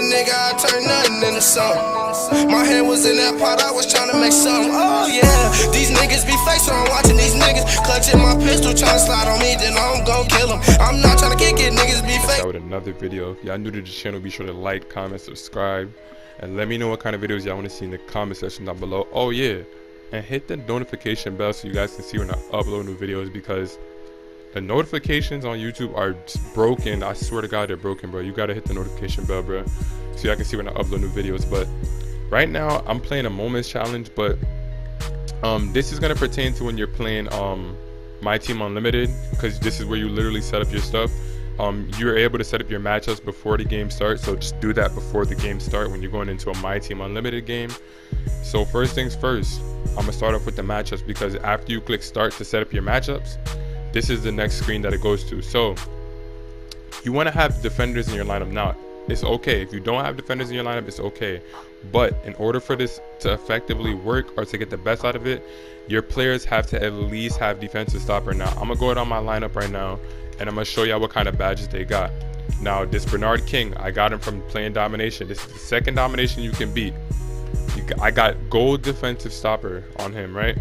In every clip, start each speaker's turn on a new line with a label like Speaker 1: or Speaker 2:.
Speaker 1: nigga, I turned nothing into something. My hand was in that pot, I was trying to make something. Oh yeah, these niggas be fake, so I'm watching these niggas clutching my pistol, trying to slide on me, then I'm gon' kill them. I'm not trying to kick it, niggas be fake.
Speaker 2: With another video. If y'all new to the channel, be sure to like, comment, subscribe, and let me know what kind of videos y'all want to see in the comment section down below. Oh yeah, and hit the notification bell so you guys can see when I upload new videos, because the notifications on YouTube are broken. I swear to God, they're broken, bro. You gotta hit the notification bell, bro, so y'all can see when I upload new videos. But right now, I'm playing a moments challenge, but this is gonna pertain to when you're playing Myteam Unlimited, because this is where you literally set up your stuff. You're able to set up your matchups before the game starts, so just do that before the game starts when you're going into a Myteam Unlimited game. So first things first, I'm gonna start off with the matchups, because after you click start to set up your matchups, this is the next screen that it goes to. So you want to have defenders in your lineup. Now it's okay if you don't have defenders in your lineup, it's okay, but in order for this to effectively work or to get the best out of it, your players have to at least have defensive stopper. Now I'm gonna go ahead on my lineup right now, and I'm gonna show y'all what kind of badges they got. Now this Bernard King, I got him from playing domination. This is the second domination you can beat. I got gold defensive stopper on him, right?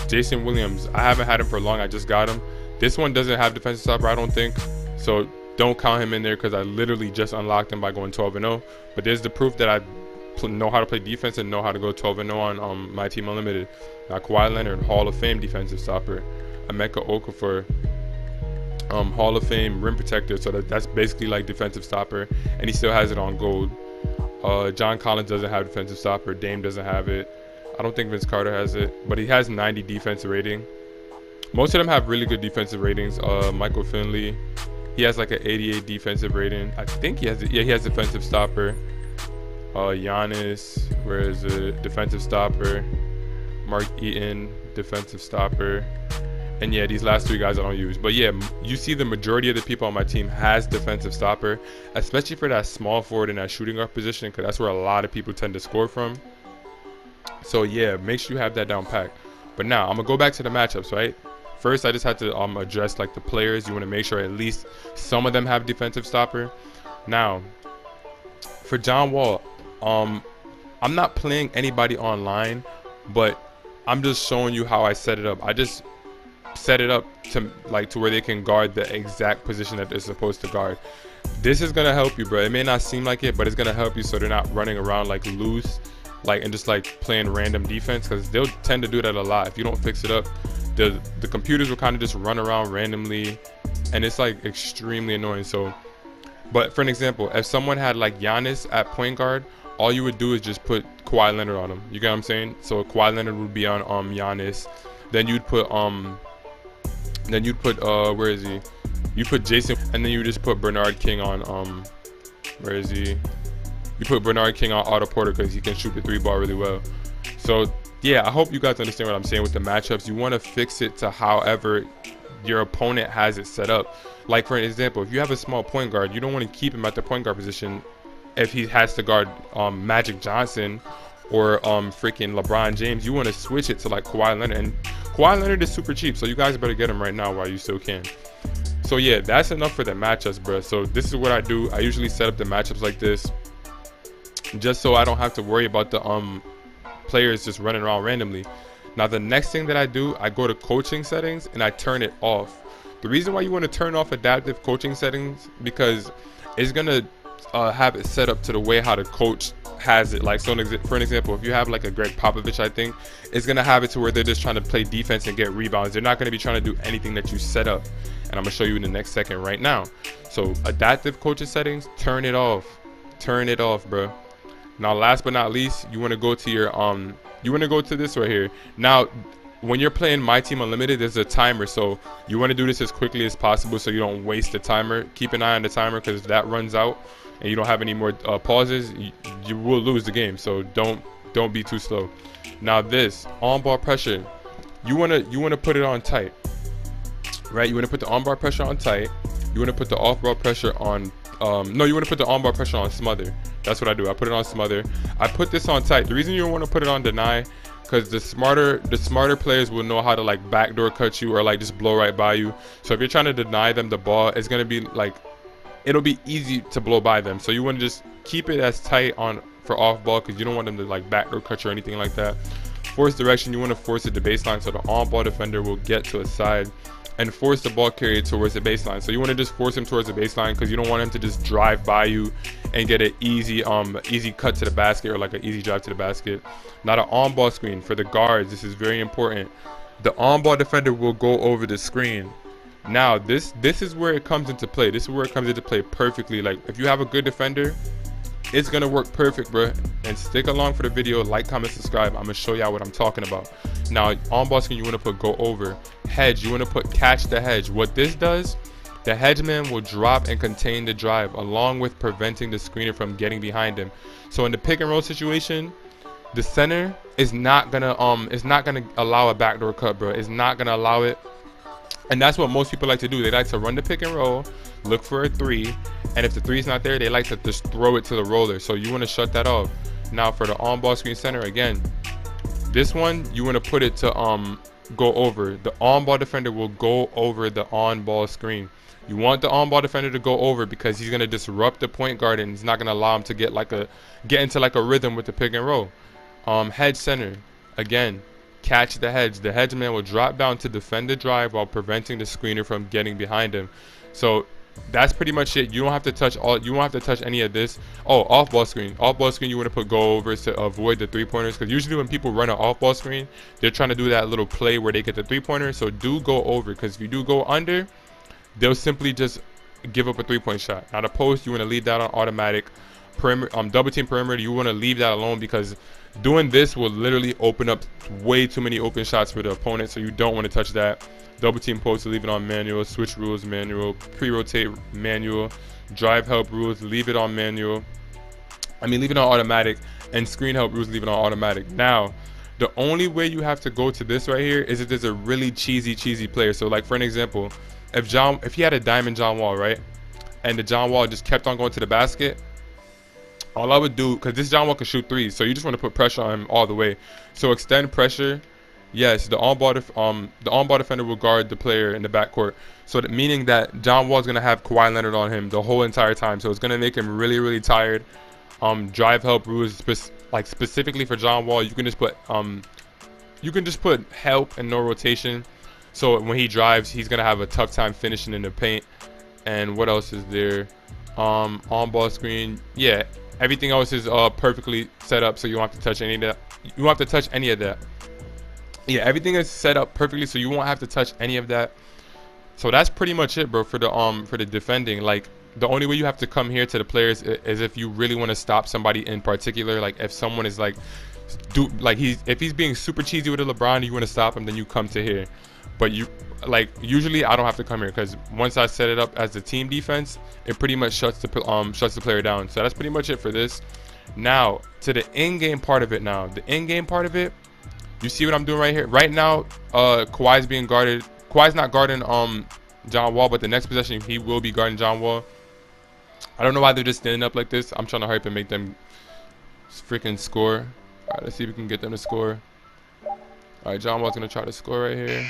Speaker 2: Jason Williams, I haven't had him for long, I just got him. This one doesn't have defensive stopper, I don't think, so don't count him in there, because I literally just unlocked him by going 12-0. But there's the proof that I know how to play defense and know how to go 12-0 on Myteam Unlimited. Now Kawhi Leonard, Hall of Fame defensive stopper. Emeka Okafor, Hall of Fame rim protector, so that's basically like defensive stopper, and he still has it on gold. John Collins doesn't have defensive stopper. Dame doesn't have it. I don't think Vince Carter has it, but he has 90 defensive rating. Most of them have really good defensive ratings. Michael Finley, he has like an 88 defensive rating. I think he has it. Yeah, he has defensive stopper. Giannis, where is it? Defensive stopper. Mark Eaton, defensive stopper. And yeah, these last three guys I don't use. But yeah, you see the majority of the people on my team has defensive stopper, especially for that small forward and that shooting guard position, because that's where a lot of people tend to score from. So yeah, make sure you have that down pat. But now I'm gonna go back to the matchups, right? First, I just had to address like the players. You want to make sure at least some of them have defensive stopper. Now, for John Wall, I'm not playing anybody online, but I'm just showing you how I set it up. I just set it up to where they can guard the exact position that they're supposed to guard. This is gonna help you, bro. It may not seem like it, but it's gonna help you so they're not running around like loose, and just like playing random defense, because they'll tend to do that a lot. If you don't fix it up, the computers will kind of just run around randomly, and it's like extremely annoying. So, but for an example, if someone had like Giannis at point guard, all you would do is just put Kawhi Leonard on him. You get what I'm saying? So Kawhi Leonard would be on Giannis. Then you'd put where is he? You put Jason, and then you just put Bernard King on where is he? You put Bernard King on Otto Porter, because he can shoot the 3-ball really well. So yeah, I hope you guys understand what I'm saying with the matchups. You want to fix it to however your opponent has it set up. Like for an example, if you have a small point guard, you don't want to keep him at the point guard position if he has to guard Magic Johnson or freaking LeBron James. You want to switch it to like Kawhi Leonard, and Kawhi Leonard is super cheap, so you guys better get him right now while you still can. So yeah, that's enough for the matchups, bro. So this is what I do. I usually set up the matchups like this, just so I don't have to worry about the players just running around randomly. Now the next thing that I do, I go to coaching settings and I turn it off. The reason why you want to turn off adaptive coaching settings, because it's gonna have it set up to the way how the coach has it. Like, so for an example, if you have like a Greg Popovich, I think it's gonna have it to where they're just trying to play defense and get rebounds. They're not gonna be trying to do anything that you set up, and I'm gonna show you in the next second right now. So adaptive coaching settings, turn it off, bro. Now last but not least, you want to go to your you want to go to this right here. Now when you're playing Myteam Unlimited, there's a timer, so you want to do this as quickly as possible so you don't waste the timer. Keep an eye on the timer, because if that runs out and you don't have any more pauses, you will lose the game. So don't be too slow. Now this on-ball pressure, you want to put it on tight, right? You want to put the on-ball pressure on tight. You want to put the off-ball pressure on no, you want to put the on-ball pressure on smother. That's what I do. I put it on smother. I put this on tight. The reason you don't want to put it on deny, because the smarter players will know how to like backdoor cut you or like just blow right by you. So if you're trying to deny them the ball, it's gonna be like it'll be easy to blow by them. So you want to just keep it as tight on for off ball, because you don't want them to like backdoor cut you or anything like that. Force direction, you want to force it to baseline, so the on ball defender will get to a side and force the ball carrier towards the baseline. So you want to just force him towards the baseline, because you don't want him to just drive by you and get an easy cut to the basket, or like an easy drive to the basket. Now the on ball screen for the guards, this is very important. The on ball defender will go over the screen. Now this is where it comes into play. This is where it comes into play perfectly. Like if you have a good defender, it's gonna work perfect, bro. And stick along for the video, like, comment, subscribe. I'm gonna show y'all what I'm talking about. Now on ball screen, you want to put go over. Hedge, you want to put catch the hedge. What this does, the hedge man will drop and contain the drive, along with preventing the screener from getting behind him. So in the pick and roll situation, the center is not gonna allow a backdoor cut, bro. It's not gonna allow it. And that's what most people like to do. They like to run the pick and roll, look for a three, and if the three's not there, they like to just throw it to the roller. So you want to shut that off. Now for the on-ball screen center, again, this one you want to put it to go over. The on-ball defender will go over the on-ball screen. You want the on-ball defender to go over, because he's gonna disrupt the point guard and he's not gonna allow him to get into like a rhythm with the pick and roll. Hedge center, again, catch the hedge. The hedge man will drop down to defend the drive while preventing the screener from getting behind him. So that's pretty much it. You don't have to touch any of this. Oh, off ball screen. Off ball screen, you want to put go overs to avoid the 3-pointers, because usually when people run an off ball screen, they're trying to do that little play where they get the 3-pointer. So do go over, because if you do go under, they'll simply just give up a 3-point shot. Now the post, you want to leave that on automatic. Perimeter, double team perimeter, you want to leave that alone, because doing this will literally open up way too many open shots for the opponent. So you don't want to touch that. Double team post, leave it on manual. Switch rules, manual. Pre-rotate, manual. Drive help rules, leave it on manual. Leave it on automatic. And screen help rules, leave it on automatic. Now the only way you have to go to this right here is if there's a really cheesy player. So like for an example, if he had a diamond John Wall, right, and the John Wall just kept on going to the basket, all I would do, because this John Wall can shoot threes, so you just want to put pressure on him all the way. So extend pressure. Yes, the on-ball defender will guard the player in the backcourt. So meaning that John Wall is gonna have Kawhi Leonard on him the whole entire time. So it's gonna make him really tired. Drive help rules, specifically for John Wall, you can just put help and no rotation. So when he drives, he's gonna have a tough time finishing in the paint. And what else is there? On-ball screen, yeah. Everything else is perfectly set up, so you won't have to touch any of that. You won't have to touch any of that. Yeah, everything is set up perfectly, so you won't have to touch any of that. So that's pretty much it, bro, for the defending. Like the only way you have to come here to the players is if you really want to stop somebody in particular. Like if someone is if he's being super cheesy with a LeBron, you want to stop him, then you come to here. But usually I don't have to come here, because once I set it up as the team defense, it pretty much shuts the player down. So that's pretty much it for this. Now to the in-game part of it. Now the in-game part of it, you see what I'm doing right here. Right now, Kawhi's being guarded. Kawhi's not guarding John Wall, but the next possession he will be guarding John Wall. I don't know why they're just standing up like this. I'm trying to hurry up and make them freaking score. All right, let's see if we can get them to score. All right, John Wall's gonna try to score right here.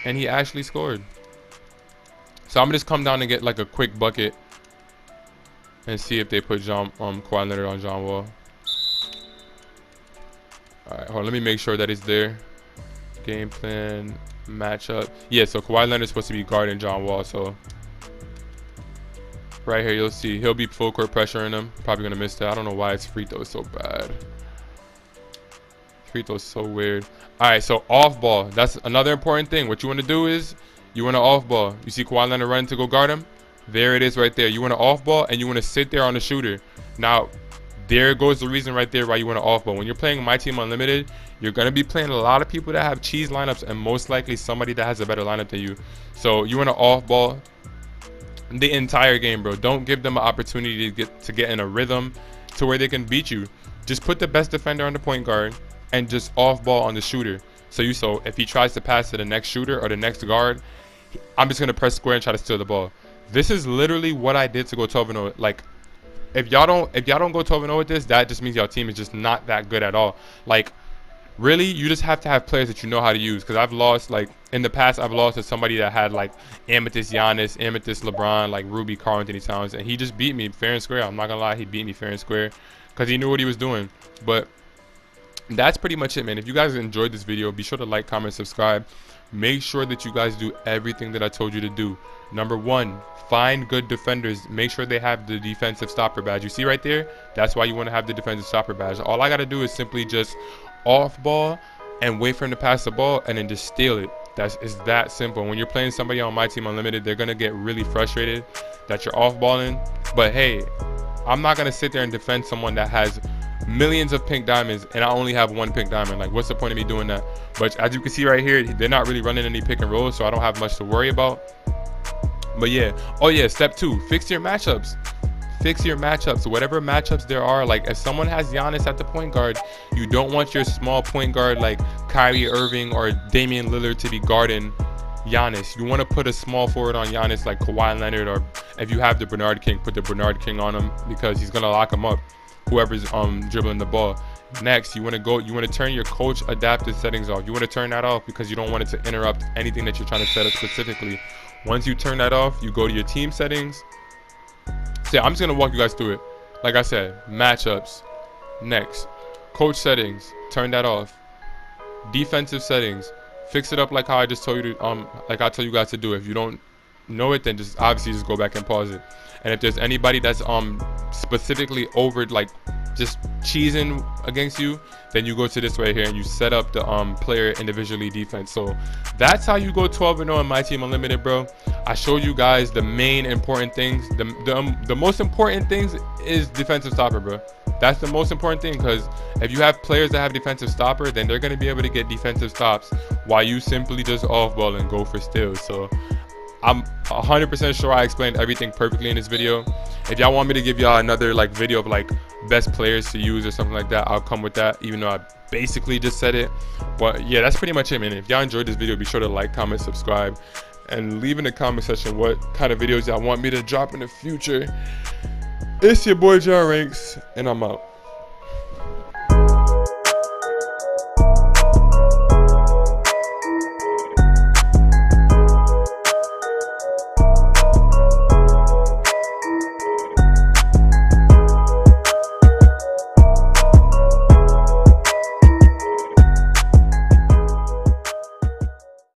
Speaker 2: And he actually scored. So I'm gonna just come down and get like a quick bucket and see if they put Kawhi Leonard on John Wall. Alright, hold on, let me make sure that he's there. Game plan, matchup. Yeah, so Kawhi Leonard's supposed to be guarding John Wall, so right here you'll see he'll be full court pressuring him. Probably gonna miss that. I don't know why his free throw is so bad. Free throw is so weird. Alright, so off ball. That's another important thing. What you want to do is you want to off ball. You see Kawhi Leonard running to go guard him? There it is right there. You want to off ball and you want to sit there on the shooter. Now, there goes the reason right there why you want to off ball. When you're playing My Team Unlimited, you're going to be playing a lot of people that have cheese lineups and most likely somebody that has a better lineup than you. So you want to off ball the entire game, bro. Don't give them an opportunity to get in a rhythm to where they can beat you. Just put the best defender on the point guard and just off ball on the shooter. So if he tries to pass to the next shooter or the next guard, I'm just gonna press square and try to steal the ball. This is literally what I did to go 12-0. Like, if y'all don't go 12-0 with this, that just means y'all team is just not that good at all. Like really, you just have to have players that you know how to use. Because I've lost, like, in the past, I've lost to somebody that had, like, Amethyst Giannis, Amethyst LeBron, like, Ruby Karl Anthony Towns. And he just beat me fair and square. I'm not going to lie. He beat me fair and square because he knew what he was doing. But that's pretty much it, man. If you guys enjoyed this video, be sure to like, comment, subscribe. Make sure that you guys do everything that I told you to do. Number one, find good defenders. Make sure they have the defensive stopper badge. You see right there? That's why you want to have the defensive stopper badge. All I got to do is simply just off ball and wait for him to pass the ball and then just steal it. It's that simple. When you're playing somebody on My Team Unlimited, they're going to get really frustrated that you're off balling. But hey, I'm not going to sit there and defend someone that has millions of pink diamonds and I only have one pink diamond. Like, what's the point of me doing that? But as you can see right here, they're not really running any pick and rolls, so I don't have much to worry about. But yeah, oh yeah, step 2, fix your matchups. Fix your matchups. Whatever matchups there are, like if someone has Giannis at the point guard, you don't want your small point guard like Kyrie Irving or Damian Lillard to be guarding Giannis. You want to put a small forward on Giannis like Kawhi Leonard, or if you have the Bernard King, put the Bernard King on him because he's gonna lock him up, whoever's dribbling the ball. Next, you want to turn your coach adaptive settings off. You want to turn that off because you don't want it to interrupt anything that you're trying to set up specifically. Once you turn that off, you go to your team settings. So yeah, I'm just gonna walk you guys through it. Like I said, matchups. Next, coach settings, turn that off. Defensive settings, fix it up like how I just told you to, like I tell you guys to do. If you don't know it, then just obviously just go back and pause it. And if there's anybody that's specifically over, like just cheesing against you, then you go to this right here and you set up the player individually defense. So that's how you go 12-0 in My Team Unlimited, bro. I showed you guys the main important things. The most important things is defensive stopper, bro. That's the most important thing, because if you have players that have defensive stopper, then they're going to be able to get defensive stops while you simply just off ball and go for steals. So I'm 100% sure I explained everything perfectly in this video. If y'all want me to give y'all another like video of like best players to use or something like that, I'll come with that, even though I basically just said it. But yeah, that's pretty much it, man. If y'all enjoyed this video, be sure to like, comment, subscribe, and leave in the comment section what kind of videos y'all want me to drop in the future. It's your boy John Ranks, and I'm out.